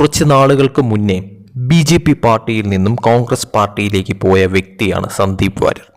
കുറച്ച് നാളുകൾക്ക് മുന്നേ BJP പാർട്ടിയിൽ നിന്നും കോൺഗ്രസ് പാർട്ടിയിലേക്ക് പോയ വ്യക്തിയാണ് സന്ദീപ് വാര്യർ.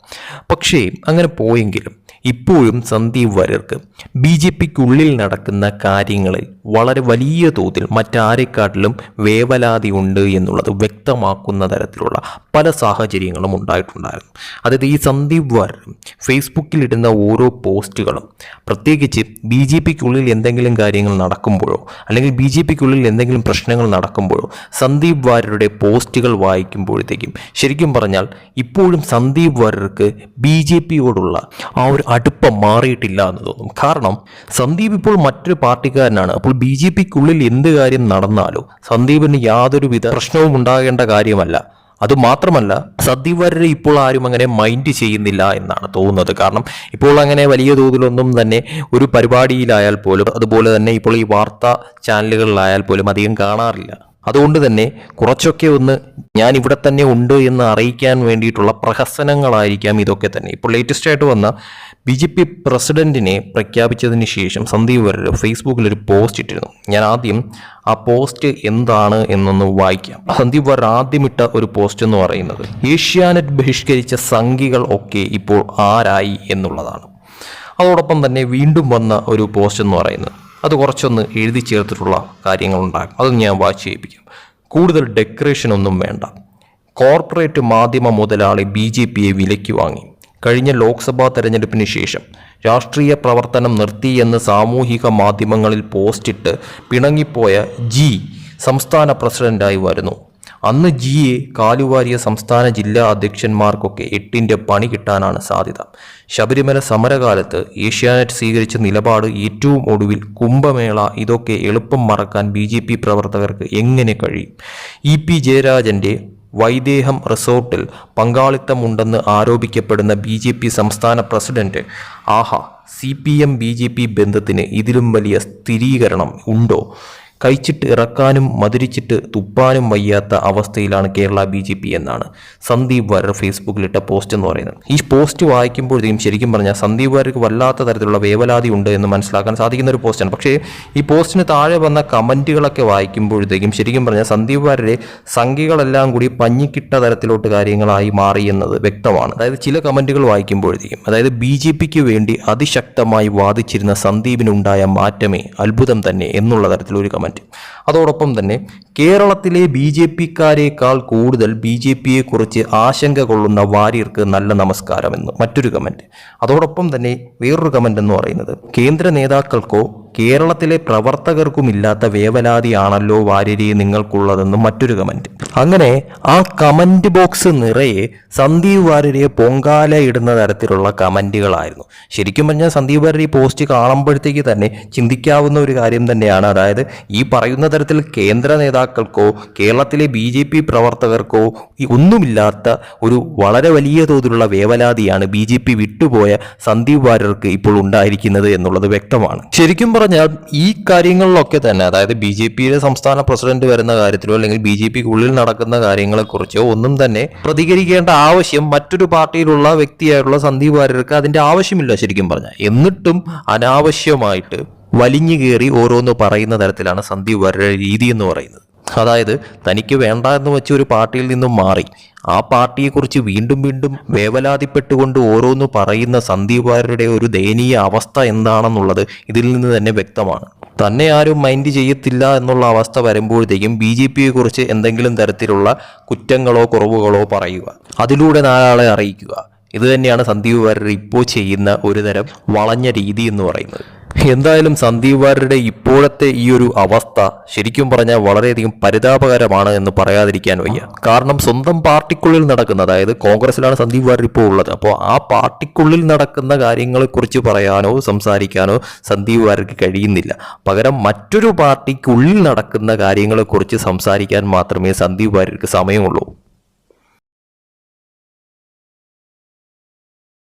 പക്ഷേ അങ്ങനെ പോയെങ്കിലും ഇപ്പോഴും സന്ദീപ് വാര്യർക്ക് BJPക്കുള്ളിൽ നടക്കുന്ന കാര്യങ്ങളിൽ വളരെ വലിയ തോതിൽ മറ്റാരെക്കാട്ടിലും വേവലാതി ഉണ്ട് എന്നുള്ളത് വ്യക്തമാക്കുന്ന തരത്തിലുള്ള പല സാഹചര്യങ്ങളും ഉണ്ടായിട്ടുണ്ടായിരുന്നു. അതായത് ഈ സന്ദീപ് വാര്യർ ഫേസ്ബുക്കിലിടുന്ന ഓരോ പോസ്റ്റുകളും, പ്രത്യേകിച്ച് BJPക്കുള്ളിൽ എന്തെങ്കിലും കാര്യങ്ങൾ നടക്കുമ്പോഴോ അല്ലെങ്കിൽ BJPക്കുള്ളിൽ എന്തെങ്കിലും പ്രശ്നങ്ങൾ നടക്കുമ്പോഴോ സന്ദീപ് വാര്യരുടെ പോസ്റ്റുകൾ വായിക്കുമ്പോഴത്തേക്കും ശരിക്കും പറഞ്ഞാൽ ഇപ്പോഴും സന്ദീപ് വാര്യർക്ക് BJPയോടുള്ള ആ ഒരു അടുപ്പം മാറിയിട്ടില്ല എന്ന് തോന്നും. കാരണം സന്ദീപ് ഇപ്പോൾ മറ്റൊരു പാർട്ടിക്കാരനാണ്. അപ്പോൾ BJPക്കുള്ളിൽ എന്ത് കാര്യം നടന്നാലോ സന്ദീപിന് യാതൊരുവിധ പ്രശ്നവും ഉണ്ടാകേണ്ട കാര്യമല്ല. അതുമാത്രമല്ല, സന്ദീപ് വാര്യരെ ഇപ്പോൾ ആരും അങ്ങനെ മൈൻഡ് ചെയ്യുന്നില്ല എന്നാണ് തോന്നുന്നത്. കാരണം ഇപ്പോൾ അങ്ങനെ വലിയ തോതിലൊന്നും തന്നെ ഒരു പരിപാടിയിലായാൽ പോലും, അതുപോലെ തന്നെ ഇപ്പോൾ ഈ വാർത്താ ചാനലുകളിലായാൽ പോലും അധികം കാണാറില്ല. അതുകൊണ്ട് തന്നെ കുറച്ചൊക്കെ ഒന്ന് ഞാൻ ഇവിടെ തന്നെ ഉണ്ട് എന്ന് അറിയിക്കാൻ വേണ്ടിയിട്ടുള്ള പ്രഹസനങ്ങളായിരിക്കാം ഇതൊക്കെ തന്നെ. ഇപ്പോൾ ലേറ്റസ്റ്റ് ആയിട്ട് വന്ന BJP പ്രസിഡന്റിനെ പ്രഖ്യാപിച്ചതിന് ശേഷം സന്ദീപ് വാര്യർ ഫേസ്ബുക്കിൽ ഒരു പോസ്റ്റ് ഇട്ടിരുന്നു. ഞാൻ ആദ്യം ആ പോസ്റ്റ് എന്താണ് എന്നൊന്ന് വായിക്കാം. സന്ദീപ് വാര്യർ ആദ്യം ഇട്ട ഒരു പോസ്റ്റ് എന്ന് പറയുന്നത് ഏഷ്യാനെറ്റ് ബഹിഷ്കരിച്ച സംഘികൾ ഒക്കെ ഇപ്പോൾ ആരായി എന്നുള്ളതാണ്. അതോടൊപ്പം തന്നെ വീണ്ടും വന്ന ഒരു പോസ്റ്റ് എന്ന് പറയുന്നത് അത് കുറച്ചൊന്ന് എഴുതി ചേർത്തിട്ടുള്ള കാര്യങ്ങളുണ്ടാകും. അത് ഞാൻ വായിച്ച് ചെയ്യിപ്പിക്കാം. കൂടുതൽ ഡെക്കറേഷൻ ഒന്നും വേണ്ട. കോർപ്പറേറ്റ് മാധ്യമ മുതലാളി BJPയെ വിലയ്ക്ക് വാങ്ങി. കഴിഞ്ഞ ലോക്സഭാ തെരഞ്ഞെടുപ്പിന് ശേഷം രാഷ്ട്രീയ പ്രവർത്തനം നിർത്തിയെന്ന് സാമൂഹിക മാധ്യമങ്ങളിൽ പോസ്റ്റിട്ട് പിണങ്ങിപ്പോയ സംസ്ഥാന പ്രസിഡന്റായി വരുന്നു. അന്ന് ജിയെ കാലുവാരിയ സംസ്ഥാന ജില്ലാ അധ്യക്ഷന്മാർക്കൊക്കെ 8ന്റെ പണി കിട്ടാനാണ് സാധ്യത. ശബരിമല സമരകാലത്ത് ഏഷ്യാനെറ്റ് സ്വീകരിച്ച നിലപാട് ഏറ്റവും ഒടുവിൽ കുംഭമേള, ഇതൊക്കെ എളുപ്പം മറക്കാൻ BJP പ്രവർത്തകർക്ക് എങ്ങനെ കഴിയും? EP ജയരാജന്റെ വൈദേഹം റിസോർട്ടിൽ പങ്കാളിത്തമുണ്ടെന്ന് ആരോപിക്കപ്പെടുന്ന BJP സംസ്ഥാന പ്രസിഡന്റ് CPM BJP ബന്ധത്തിന് ഇതിലും വലിയ സ്ഥിരീകരണം ഉണ്ടോ? കഴിച്ചിട്ട് ഇറക്കാനും മധുരിച്ചിട്ട് തുപ്പാനും വയ്യാത്ത അവസ്ഥയിലാണ് കേരള BJP എന്നാണ് സന്ദീപ് വാര്യർ ഫേസ്ബുക്കിലിട്ട പോസ്റ്റ് എന്ന് പറയുന്നത്. ഈ പോസ്റ്റ് വായിക്കുമ്പോഴത്തേക്കും ശരിക്കും പറഞ്ഞാൽ സന്ദീപ് വാര്യർക്ക് വല്ലാത്ത തരത്തിലുള്ള വേവലാതി ഉണ്ട് എന്ന് മനസ്സിലാക്കാൻ സാധിക്കുന്ന ഒരു പോസ്റ്റാണ്. പക്ഷേ ഈ പോസ്റ്റിന് താഴെ വന്ന കമൻറ്റുകളൊക്കെ വായിക്കുമ്പോഴത്തേക്കും ശരിക്കും പറഞ്ഞാൽ സന്ദീപ് വാര്യരെ സംഖ്യകളെല്ലാം കൂടി പഞ്ഞിക്കിട്ട തരത്തിലോട്ട് കാര്യങ്ങളായി മാറി എന്നത് വ്യക്തമാണ്. അതായത് ചില കമൻറ്റുകൾ വായിക്കുമ്പോഴത്തേക്കും, അതായത് BJPക്ക് വേണ്ടി അതിശക്തമായി വാദിച്ചിരുന്ന സന്ദീപിനുണ്ടായ മാറ്റമേ അത്ഭുതം തന്നെ എന്നുള്ള തരത്തിലൊരു കമൻറ്റ്. അതോടൊപ്പം തന്നെ കേരളത്തിലെ BJPക്കാരേക്കാൾ കൂടുതൽ BJPയെ കുറിച്ച് ആശങ്ക കൊള്ളുന്ന വാര്യർക്ക് നല്ല നമസ്കാരം എന്ന് മറ്റൊരു കമൻറ്റ്. അതോടൊപ്പം തന്നെ വേറൊരു കമൻറ്റ് എന്ന് പറയുന്നത് കേന്ദ്ര നേതാക്കൾക്കോ കേരളത്തിലെ പ്രവർത്തകർക്കുമില്ലാത്ത വേവലാതിയാണല്ലോ വാര്യരെ നിങ്ങൾക്കുള്ളതെന്നും മറ്റൊരു കമൻറ്റ്. അങ്ങനെ ആ കമൻറ്റ് ബോക്സ് നിറയെ സന്ദീപ് വാര്യരെ പൊങ്കാല ഇടുന്ന തരത്തിലുള്ള കമൻറ്റുകളായിരുന്നു. ശരിക്കും പറഞ്ഞാൽ സന്ദീപ് വാര്യർ ഈ പോസ്റ്റ് കാണുമ്പോഴത്തേക്ക് തന്നെ ചിന്തിക്കാവുന്ന ഒരു കാര്യം തന്നെയാണ്. അതായത് ഈ പറയുന്ന തരത്തിൽ കേന്ദ്ര നേതാക്കൾക്കോ കേരളത്തിലെ BJP പ്രവർത്തകർക്കോ ഒന്നുമില്ലാത്ത ഒരു വളരെ വലിയ തോതിലുള്ള വേവലാതിയാണ് BJP വിട്ടുപോയ സന്ദീപ് വാര്യർക്ക് ഇപ്പോൾ ഉണ്ടായിരിക്കുന്നത് എന്നുള്ളത് വ്യക്തമാണ്. ശരിക്കും പറഞ്ഞാൽ ഈ കാര്യങ്ങളിലൊക്കെ തന്നെ, അതായത് BJPയുടെ സംസ്ഥാന പ്രസിഡന്റ് വരുന്ന കാര്യത്തിലോ അല്ലെങ്കിൽ BJPക്കുള്ളിൽ നടക്കുന്ന കാര്യങ്ങളെക്കുറിച്ചോ ഒന്നും തന്നെ പ്രതികരിക്കേണ്ട ആവശ്യം മറ്റൊരു പാർട്ടിയിലുള്ള വ്യക്തിയായിട്ടുള്ള സന്ദീപ് വാര്യർക്ക് അതിന്റെ ആവശ്യമില്ല ശരിക്കും പറഞ്ഞാൽ. എന്നിട്ടും അനാവശ്യമായിട്ട് വലിഞ്ഞു കയറി ഓരോന്ന് പറയുന്ന തരത്തിലാണ് സന്ദീപ് വാര്യരുടെ രീതി എന്ന് പറയുന്നത്. അതായത് തനിക്ക് വേണ്ട എന്ന് വെച്ച് ഒരു പാർട്ടിയിൽ നിന്നും മാറി ആ പാർട്ടിയെക്കുറിച്ച് വീണ്ടും വീണ്ടും വേവലാതിപ്പെട്ടുകൊണ്ട് ഓരോന്ന് പറയുന്ന സന്ദീപ് വാര്യരുടെ ഒരു ദയനീയ അവസ്ഥ എന്താണെന്നുള്ളത് ഇതിൽ നിന്ന് തന്നെ വ്യക്തമാണ്. തന്നെ ആരും മൈൻഡ് ചെയ്യത്തില്ല എന്നുള്ള അവസ്ഥ വരുമ്പോഴത്തേക്കും BJPയെ കുറിച്ച് എന്തെങ്കിലും തരത്തിലുള്ള കുറ്റങ്ങളോ കുറവുകളോ പറയുക, അതിലൂടെ നാലാളെ അറിയിക്കുക. ഇത് തന്നെയാണ് സന്ദീപ് വാര്യർ ഇപ്പോൾ ചെയ്യുന്ന ഒരു തരം വളഞ്ഞ രീതി എന്ന് പറയുന്നത്. എന്തായാലും സന്ദീപ് വാര്യരുടെ ഇപ്പോഴത്തെ ഈ ഒരു അവസ്ഥ ശരിക്കും പറഞ്ഞാൽ വളരെയധികം പരിതാപകരമാണ് എന്ന് പറയാതിരിക്കാൻ വയ്യ. കാരണം സ്വന്തം പാർട്ടിക്കുള്ളിൽ നടക്കുന്ന, അതായത് കോൺഗ്രസിലാണ് സന്ദീപ് വാര്യർ ഇപ്പോൾ ഉള്ളത്, അപ്പോൾ ആ പാർട്ടിക്കുള്ളിൽ നടക്കുന്ന കാര്യങ്ങളെക്കുറിച്ച് പറയാനോ സംസാരിക്കാനോ സന്ദീപ് വാര്യർക്ക് കഴിയുന്നില്ല. പകരം മറ്റൊരു പാർട്ടിക്കുള്ളിൽ നടക്കുന്ന കാര്യങ്ങളെക്കുറിച്ച് സംസാരിക്കാൻ മാത്രമേ സന്ദീപ് വാര്യർക്ക് സമയമുള്ളൂ.